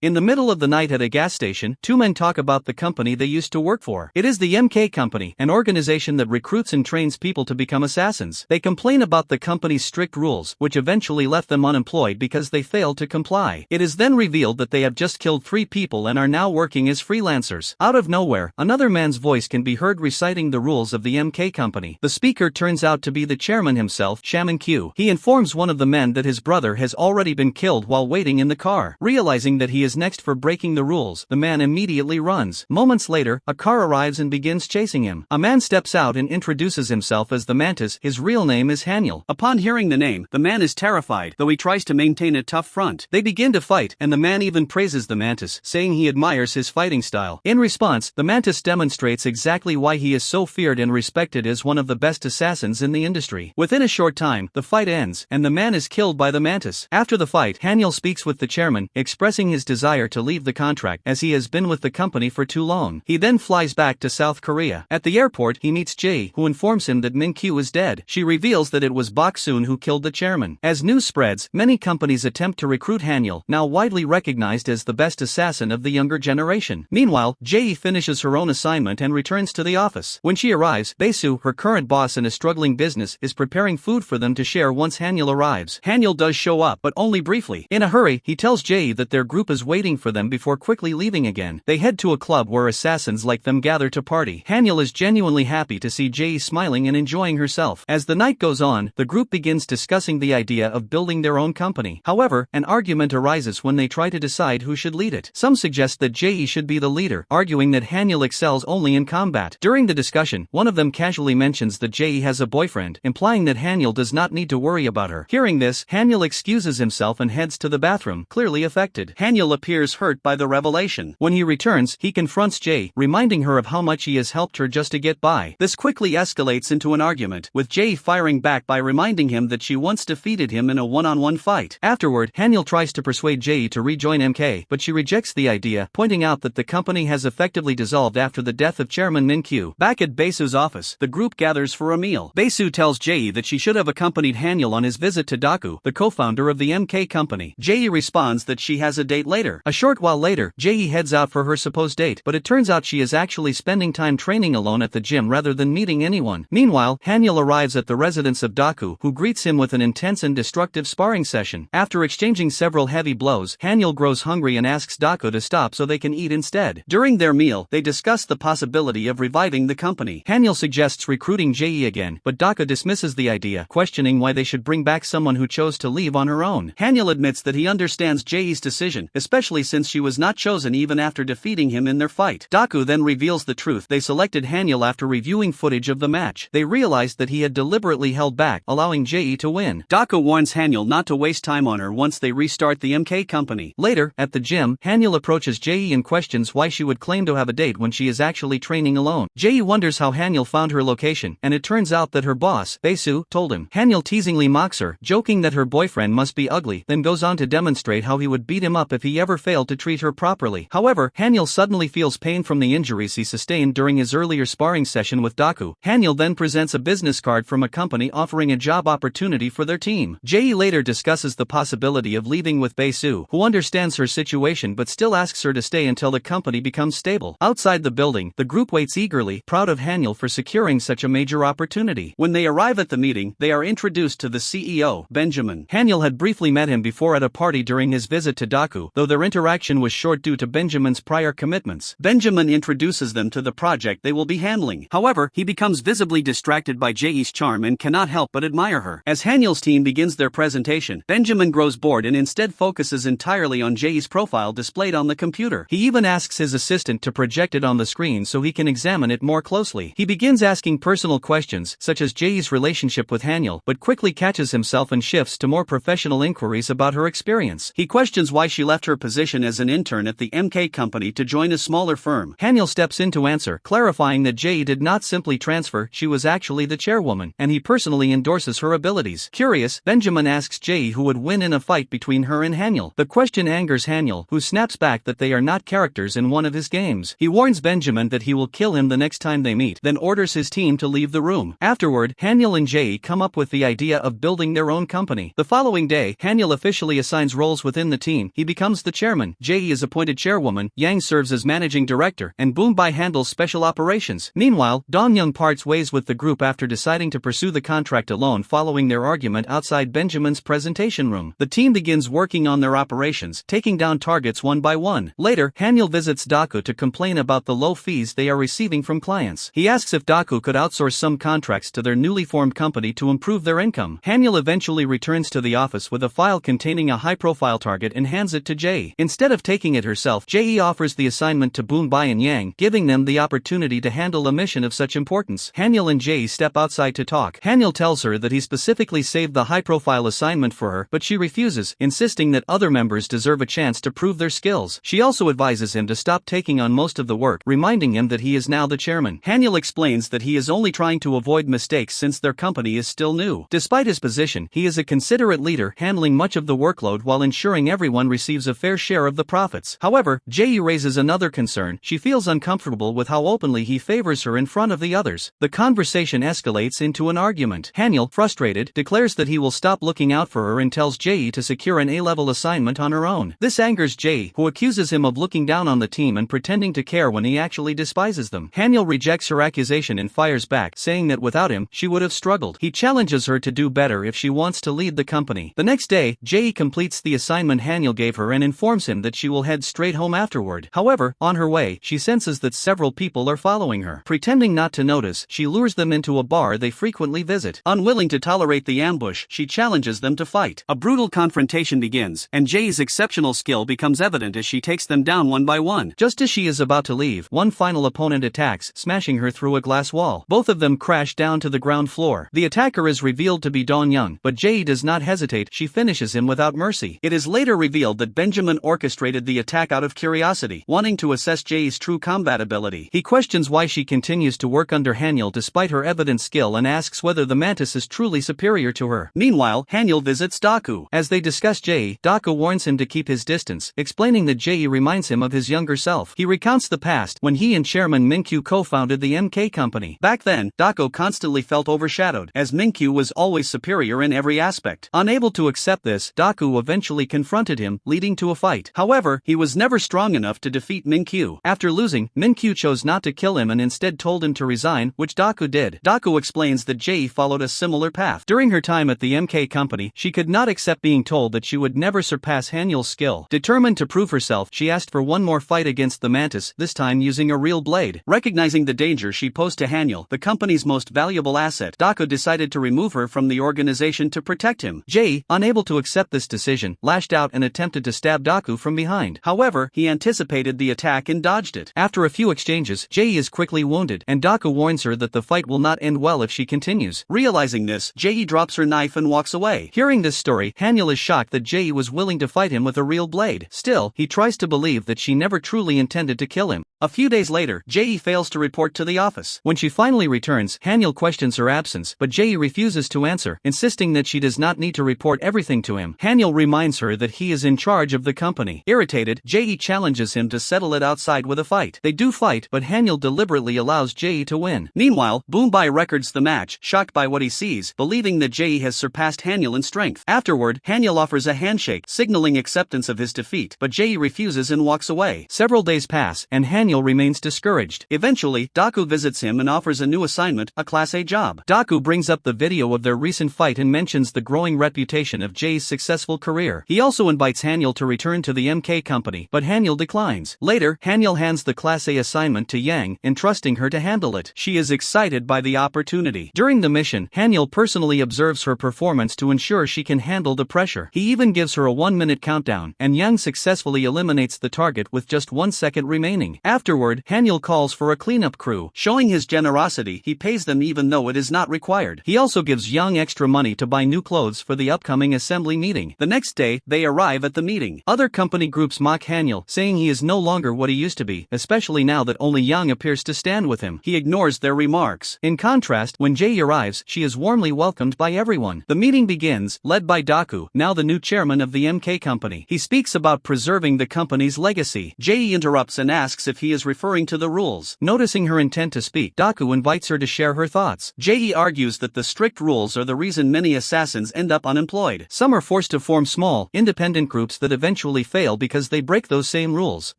In the middle of the night at a gas station, two men talk about the company they used to work for. It is the MK Company, an organization that recruits and trains people to become assassins. They complain about the company's strict rules, which eventually left them unemployed because they failed to comply. It is then revealed that they have just killed 3 people and are now working as freelancers. Out of nowhere, another man's voice can be heard reciting the rules of the MK Company. The speaker turns out to be the chairman himself, Shaman Q. He informs one of the men that his brother has already been killed while waiting in the car. Realizing that he is next for breaking the rules, the man immediately runs. Moments later, a car arrives and begins chasing him. A man steps out and introduces himself as the Mantis. His real name is Haniel. Upon hearing the name, the man is terrified, though he tries to maintain a tough front. They begin to fight, and the man even praises the Mantis, saying he admires his fighting style. In response, the Mantis demonstrates exactly why he is so feared and respected as one of the best assassins in the industry. Within a short time, the fight ends, and the man is killed by the Mantis. After the fight, Haniel speaks with the chairman, expressing his desire to leave the contract as he has been with the company for too long. He then flies back to South Korea. At the airport, he meets Jae, who informs him that Min-kyu is dead. She reveals that it was Bok Soon who killed the chairman. As news spreads, many companies attempt to recruit Haniel, now widely recognized as the best assassin of the younger generation. Meanwhile, Jae finishes her own assignment and returns to the office. When she arrives, Bae-soo, her current boss in a struggling business, is preparing food for them to share once Haniel arrives. Haniel does show up, but only briefly. In a hurry, he tells Jae that their group is waiting for them before quickly leaving again. They head to a club where assassins like them gather to party. Haniel is genuinely happy to see Jae smiling and enjoying herself. As the night goes on, the group begins discussing the idea of building their own company. However, an argument arises when they try to decide who should lead it. Some suggest that Jae should be the leader, arguing that Haniel excels only in combat. During the discussion, one of them casually mentions that Jae has a boyfriend, implying that Haniel does not need to worry about her. Hearing this, Haniel excuses himself and heads to the bathroom, clearly affected. Haniel appears hurt by the revelation. When he returns, he confronts Jae, reminding her of how much he has helped her just to get by. This quickly escalates into an argument, with Jae firing back by reminding him that she once defeated him in a one-on-one fight. Afterward, Haniel tries to persuade Jae to rejoin MK, but she rejects the idea, pointing out that the company has effectively dissolved after the death of Chairman Min-kyu. Back at Bae-soo's office, the group gathers for a meal. Bae-soo tells Jae that she should have accompanied Haniel on his visit to Daku, the co-founder of the MK Company. Jae responds that she has a date later. A short while later, Jae heads out for her supposed date, but it turns out she is actually spending time training alone at the gym rather than meeting anyone. Meanwhile, Haniel arrives at the residence of Daku, who greets him with an intense and destructive sparring session. After exchanging several heavy blows, Haniel grows hungry and asks Daku to stop so they can eat instead. During their meal, they discuss the possibility of reviving the company. Haniel suggests recruiting Jae again, but Daku dismisses the idea, questioning why they should bring back someone who chose to leave on her own. Haniel admits that he understands Jae's decision, especially since she was not chosen even after defeating him in their fight. Daku then reveals the truth. They selected Haniel after reviewing footage of the match. They realized that he had deliberately held back, allowing Jae to win. Daku warns Haniel not to waste time on her once they restart the MK Company. Later, at the gym, Haniel approaches Jae and questions why she would claim to have a date when she is actually training alone. Jae wonders how Haniel found her location, and it turns out that her boss, Bae-soo, told him. Haniel teasingly mocks her, joking that her boyfriend must be ugly, then goes on to demonstrate how he would beat him up if he ever failed to treat her properly. However, Haniel suddenly feels pain from the injuries he sustained during his earlier sparring session with Daku. Haniel then presents a business card from a company offering a job opportunity for their team. Jae later discusses the possibility of leaving with Bae-soo, who understands her situation but still asks her to stay until the company becomes stable. Outside the building, the group waits eagerly, proud of Haniel for securing such a major opportunity. When they arrive at the meeting, they are introduced to the CEO, Benjamin. Haniel had briefly met him before at a party during his visit to Daku, though their interaction was short due to Benjamin's prior commitments. Benjamin introduces them to the project they will be handling. However, he becomes visibly distracted by Jae's charm and cannot help but admire her. As Haniel's team begins their presentation, Benjamin grows bored and instead focuses entirely on Jae's profile displayed on the computer. He even asks his assistant to project it on the screen so he can examine it more closely. He begins asking personal questions, such as Jae's relationship with Haniel, but quickly catches himself and shifts to more professional inquiries about her experience. He questions why she left her position as an intern at the MK Company to join a smaller firm. Haniel steps in to answer, clarifying that Jae did not simply transfer, she was actually the chairwoman, and he personally endorses her abilities. Curious, Benjamin asks Jae who would win in a fight between her and Haniel. The question angers Haniel, who snaps back that they are not characters in one of his games. He warns Benjamin that he will kill him the next time they meet, then orders his team to leave the room. Afterward, Haniel and Jae come up with the idea of building their own company. The following day, Haniel officially assigns roles within the team. He becomes the chairman. Jae is appointed chairwoman, Yang serves as managing director, and Boombai handles special operations. Meanwhile, Dong-young parts ways with the group after deciding to pursue the contract alone following their argument outside Benjamin's presentation room. The team begins working on their operations, taking down targets one by one. Later, Hanyul visits Daku to complain about the low fees they are receiving from clients. He asks if Daku could outsource some contracts to their newly formed company to improve their income. Hanyul eventually returns to the office with a file containing a high-profile target and hands it to Jae. Instead of taking it herself, Jae offers the assignment to Boombai and Yang, giving them the opportunity to handle a mission of such importance. Hanyul and Jae step outside to talk. Hanyul tells her that he specifically saved the high-profile assignment for her, but she refuses, insisting that other members deserve a chance to prove their skills. She also advises him to stop taking on most of the work, reminding him that he is now the chairman. Hanyul explains that he is only trying to avoid mistakes since their company is still new. Despite his position, he is a considerate leader, handling much of the workload while ensuring everyone receives a fair share of the profits. However, Jae raises another concern. She feels uncomfortable with how openly he favors her in front of the others. The conversation escalates into an argument. Hanyul, frustrated, declares that he will stop looking out for her and tells Jae to secure an A-level assignment on her own. This angers Jae, who accuses him of looking down on the team and pretending to care when he actually despises them. Hanyul rejects her accusation and fires back, saying that without him, she would have struggled. He challenges her to do better if she wants to lead the company. The next day, Jae completes the assignment Hanyul gave her and informs him that she will head straight home afterward. However, on her way, she senses that several people are following her. Pretending not to notice, she lures them into a bar they frequently visit. Unwilling to tolerate the ambush, she challenges them to fight. A brutal confrontation begins, and Jae's exceptional skill becomes evident as she takes them down one by one. Just as she is about to leave, one final opponent attacks, smashing her through a glass wall. Both of them crash down to the ground floor. The attacker is revealed to be Dong-young, but Jae does not hesitate. She finishes him without mercy. It is later revealed that Benjamin orchestrated the attack out of curiosity, wanting to assess Jae's true combat ability. He questions why she continues to work under Hanyul despite her evident skill and asks whether the mantis is truly superior to her. Meanwhile, Hanyul visits Daku. As they discuss Jae, Daku warns him to keep his distance, explaining that Jae reminds him of his younger self. He recounts the past, when he and Chairman Minkyu co-founded the MK Company. Back then, Daku constantly felt overshadowed, as Minkyu was always superior in every aspect. Unable to accept this, Daku eventually confronted him, leading to a fight. However, he was never strong enough to defeat Minkyu. After losing, Minkyu chose not to kill him and instead told him to resign, which Daku did. Daku explains that Jae followed a similar path. During her time at the MK Company, she could not accept being told that she would never surpass Hanyul's skill. Determined to prove herself, she asked for one more fight against the mantis, this time using a real blade. Recognizing the danger she posed to Hanyul, the company's most valuable asset, Daku decided to remove her from the organization to protect him. Jae, unable to accept this decision, lashed out and attempted to stab Daku from behind. However, he anticipated the attack and dodged it. After a few exchanges, Jae is quickly wounded, and Daku warns her that the fight will not end well if she continues. Realizing this, Jae drops her knife and walks away. Hearing this story, Hanyul is shocked that Jae was willing to fight him with a real blade. Still, he tries to believe that she never truly intended to kill him. A few days later, Jae fails to report to the office. When she finally returns, Hanyul questions her absence, but Jae refuses to answer, insisting that she does not need to report everything to him. Hanyul reminds her that he is in charge of the company. Irritated, Jae challenges him to settle it outside with a fight. They do fight, but Hanyul deliberately allows Jae to win. Meanwhile, Boombai records the match, shocked by what he sees, believing that Jae has surpassed Hanyul in strength. Afterward, Hanyul offers a handshake, signaling acceptance of his defeat, but Jae refuses and walks away. Several days pass, and Hanyul remains discouraged. Eventually, Daku visits him and offers a new assignment, a Class A job. Daku brings up the video of their recent fight and mentions the growing reputation of Jae's successful career. He also invites Hanyul to return to the MK Company, but Hanyul declines. Later, Hanyul hands the Class A assignment to Yang, entrusting her to handle it. She is excited by the opportunity. During the mission, Hanyul personally observes her performance to ensure she can handle the pressure. He even gives her a 1-minute countdown, and Yang successfully eliminates the target with just 1 second remaining. Afterward, Hanyul calls for a cleanup crew. Showing his generosity, he pays them even though it is not required. He also gives Yang extra money to buy new clothes for the upcoming assembly meeting. The next day, they arrive at the meeting. Other company groups mock Hanyul, saying he is no longer what he used to be, especially now that only Yang appears to stand with him. He ignores their remarks. In contrast, when Jae arrives, she is warmly welcomed by everyone. The meeting begins, led by Daku, now the new chairman of the MK Company. He speaks about preserving the company's legacy. Jae interrupts and asks if he is referring to the rules. Noticing her intent to speak, Daku invites her to share her thoughts. Jae argues that the strict rules are the reason many assassins end up unemployed. Some are forced to form small, independent groups that eventually eventually fail because they break those same rules.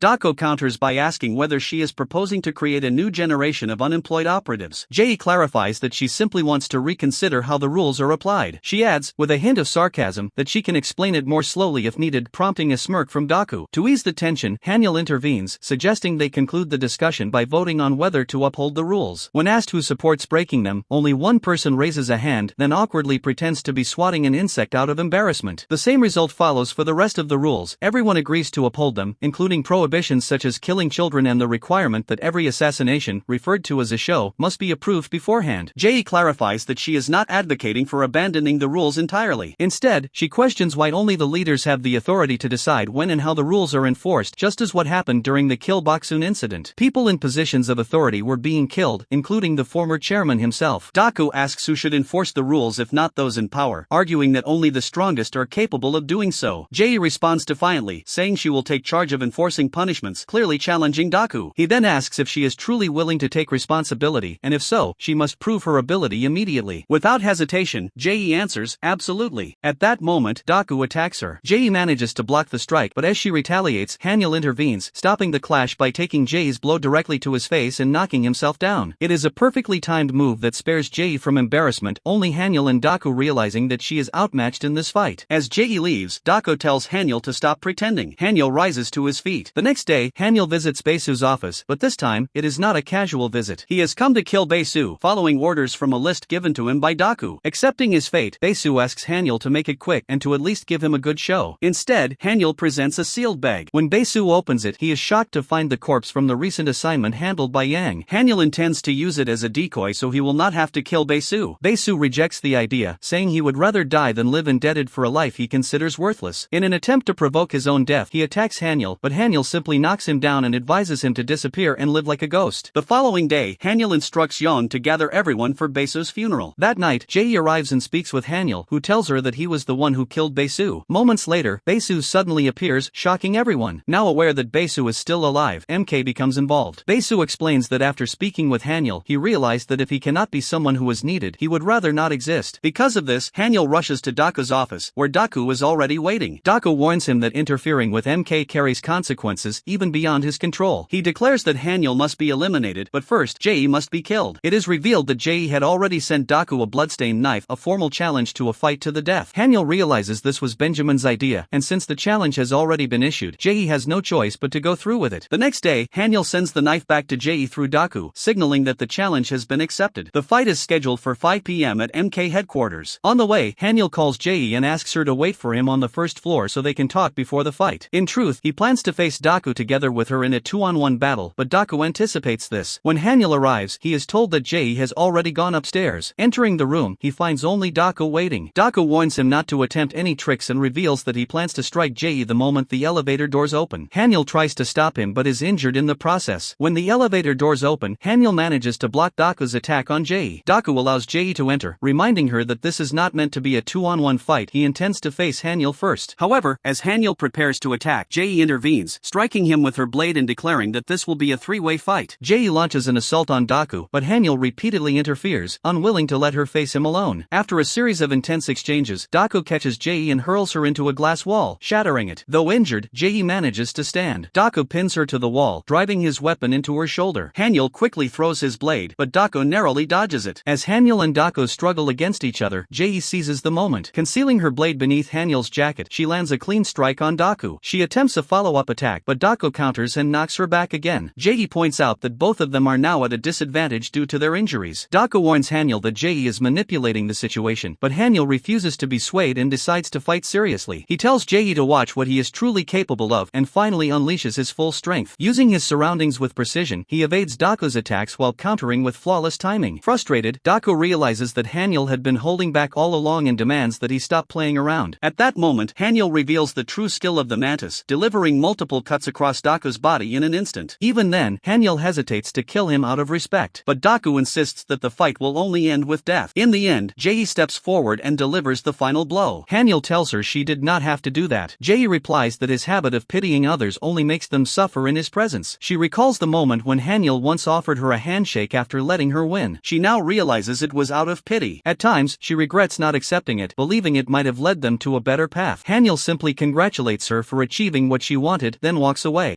Dako counters by asking whether she is proposing to create a new generation of unemployed operatives. Jei clarifies that she simply wants to reconsider how the rules are applied. She adds, with a hint of sarcasm, that she can explain it more slowly if needed, prompting a smirk from Daku. To ease the tension, Haniel intervenes, suggesting they conclude the discussion by voting on whether to uphold the rules. When asked who supports breaking them, only one person raises a hand, then awkwardly pretends to be swatting an insect out of embarrassment. The same result follows for the rest of the rules. Everyone agrees to uphold them, including prohibitions such as killing children and the requirement that every assassination, referred to as a show, must be approved beforehand. Jei clarifies that she is not advocating for abandoning the rules entirely. Instead, she questions why only the leaders have the authority to decide when and how the rules are enforced, just as what happened during the Kill Boksun incident. People in positions of authority were being killed, including the former chairman himself. Daku asks who should enforce the rules if not those in power, arguing that only the strongest are capable of doing so. Jei responds defiantly, saying she will take charge of enforcing punishments, clearly challenging Daku. He then asks if she is truly willing to take responsibility, and if so, she must prove her ability immediately. Without hesitation, Jei answers, absolutely. At that moment, Daku attacks her. Jei manages to block the strike, but as she retaliates, Haniel intervenes, stopping the clash by taking Jei's blow directly to his face and knocking himself down. It is a perfectly timed move that spares Jei from embarrassment, only Haniel and Daku realizing that she is outmatched in this fight. As Jei leaves, Daku tells Haniel to stop pretending. Haniel rises to his feet. The next day, Haniel visits Baesu's office, but this time, it is not a casual visit. He has come to kill Baesu, following orders from a list given to him by Daku. Accepting his fate, Baesu asks Haniel to make it quick and to at least give him a good show. Instead, Haniel presents a sealed bag. When Baesu opens it, he is shocked to find the corpse from the recent assignment handled by Yang. Haniel intends to use it as a decoy so he will not have to kill Baesu. Baesu rejects the idea, saying he would rather die than live indebted for a life he considers worthless. In an attempt to provoke his own death, he attacks Haniel, but Haniel simply knocks him down and advises him to disappear and live like a ghost. The following day, Haniel instructs Yon to gather everyone for Baesu's funeral. That night, Jei arrives and speaks with Haniel, who tells her that he was the one who killed Baesu. Moments later, Baesu suddenly appears, shocking everyone. Now aware that Baesu is still alive, MK becomes involved. Baesu explains that after speaking with Haniel, he realized that if he cannot be someone who is needed, he would rather not exist. Because of this, Haniel rushes to Daku's office, where Daku is already waiting. Daku warns him that interfering with MK carries consequences even beyond his control. He declares that Haniel must be eliminated, but first, Jei must be killed. It is revealed that Jei had already sent Daku a bloodstained knife, a formal challenge to a fight to the death. Haniel realizes this was Benjamin's idea, and since the challenge has already been issued, Jei has no choice but to go through with it. The next day, Haniel sends the knife back to Jei through Daku, signaling that the challenge has been accepted. The fight is scheduled for 5 p.m. at MK headquarters. On the way, Haniel calls Jei and asks her to wait for him on the first floor so they can talk before the fight. In truth, he plans to face Daku together with her in a 2-on-1 battle, but Daku anticipates this. When Haniel arrives, he is told that Jei has already gone upstairs. Entering the room, he finds only Daku waiting. Daku warns him not to attempt any tricks and reveals that he plans to strike Jei the moment the elevator doors open. Haniel tries to stop him but is injured in the process. When the elevator doors open, Haniel manages to block Daku's attack on Jei. Daku allows Jei to enter, reminding her that this is not meant to be a 2-on-1 fight. He intends to face Haniel first. However, as Haniel prepares to attack, Jei intervenes, striking him with her blade and declaring that this will be a 3-way fight. Jei launches an assault on Daku, but Haniel repeatedly interferes, unwilling to let her face him alone. After a series of intense exchanges, Daku catches Jei and hurls her into a glass wall, shattering it. Though injured, Jei manages to stand. Daku pins her to the wall, driving his weapon into her shoulder. Haniel quickly throws his blade, but Daku narrowly dodges it. As Haniel and Daku struggle against each other, Jei seizes the moment. Concealing her blade beneath Haniel's jacket, she lands a clean strike on Daku. She attempts a follow-up attack, but Daku counters and knocks her back again. Jei points out that both of them are now at a disadvantage due to their injuries. Daku warns Haniel that Jei is manipulating the situation, but Haniel refuses to be swayed and decides to fight seriously. He tells Jei to watch what he is truly capable of and finally unleashes his full strength. Using his surroundings with precision, he evades Daku's attacks while countering with flawless timing. Frustrated, Daku realizes that Haniel had been holding back all along and demands that he stop playing around. At that moment, Haniel reveals the true skill of the mantis, delivering multiple cuts across Daku's body in an instant. Even then, Haniel hesitates to kill him out of respect, but Daku insists that the fight will only end with death. In the end, Jei steps forward and delivers the final blow. Haniel tells her she did not have to do that. Jei replies that his habit of pitying others only makes them suffer in his presence. She recalls the moment when Haniel once offered her a handshake after letting her win. She now realizes it was out of pity. At times, she regrets not accepting it, believing it might have led them to a better path. Haniel simply congratulates congratulates her for achieving what she wanted, then walks away.